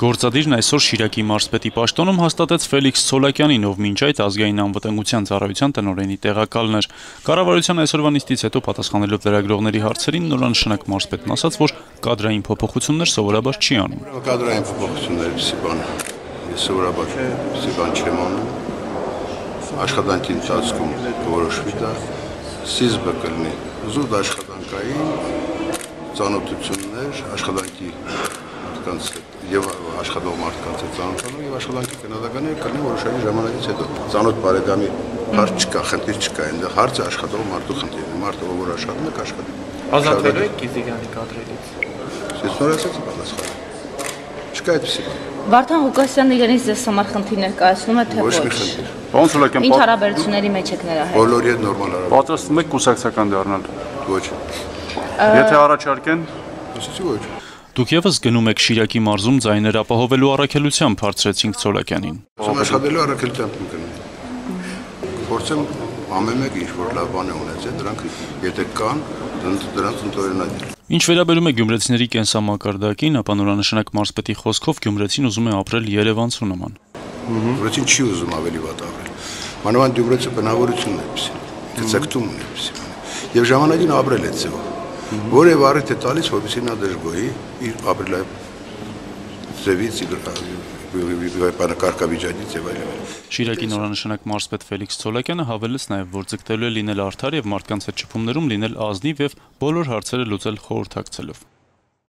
Գործադիրն այսօր Շիրակի մարզպետի պաշտոնում հաստատեց Ֆելիքս Ցոլակյանին, ով մինչ այդ ազգային անվտանգության ծառայության տնօրենի տեղակալն էր։ Կառավարության այսօրվա նիստից հետո պատասխանելով լրագրողների հարցերին նորանշանակ մարզպետն ասաց, որ կադրային փոփոխություններ սովորաբար չի անում։ Կադրային փոփոխություններ պիսի բան, ես սովորաբար պիսի բան չեմ անում, աշխատանքի ընթացքում որոշվի դա, սկիզբը կլինի զուտ աշխատանքային ծանոթություններ, աշխատանքի եւ աշխատող մարդկանց հետ ծանոթանալու եւ աշխատանքի գնահատականները կլինի որոշակի ժամանակից հետո։ Ծանոթ բարեկամի հարց չկա, խնդիր չկա, այնտեղ հարցը աշխատող մարդու խնդիրն է, մարդը որ աշխատում է, կաշխատի։ Ազատվելու եք Գիզիկյանի կադրերից։ Ես նոր ասացի պատասխանը։ Չկա այդպեսի բան։ Վարդան Ղուկասյանը իրենից ձեզ համար խնդիր ներկայացնում է, թե Ոչ ոչ։ մի խնդիր։ Պարոն Ցոլակյան, Ինչ հարաբերությունների մեջ եք նրա հետ։ Բոլորի հետ նորմալ հարաբերություն։ պատրաստվում եք կուսակցական դառնալ։ Ոչ։ Եթե առաջարկեն, Ասեցի ոչ։ Դուք եւս գնում եք Շիրակի մարզում ձայներ ապահովելու առաքելությամբ, հարցրեցինք Ցոլակյանին։ Ասում աշխատելու առաքելությամբ կգնամ։ Փորձեմ ամեն մեկ ինչ որ լավ բան է ունեցել, դրանք եթե կան, դրանց ընտրել։ Ինչ վերաբերում է գյումրեցիների կենսամակարդակին, ապա նորանշանակ մարզպետի խոսքով գյումրեցին ուզում է ապրել երևանցու նման։ Գյումրեցին չի ուզում ավելի վատ ապրել։ Մանավանդ գյումրեցը բնավորությունն է պիսի, գծակտումն է պիսի։ Եվ ժամանակին ապրել է ձեւ։ Որև առիթ է տալիս, որպեսզի նա դժգոհի իր ապրելայ ձևից, իր կարգավիճակից եւ այլն։ Շիրակի նորանշանակ մարզպետ Ֆելիքս Ցոլակյանը հավելեց նաեւ, որ ձգտելու է լինել արդար եւ մարդկանց հետ շփումներում լինել ազնիվ եւ բոլոր հարցերը լուծել խորհրդակցելով։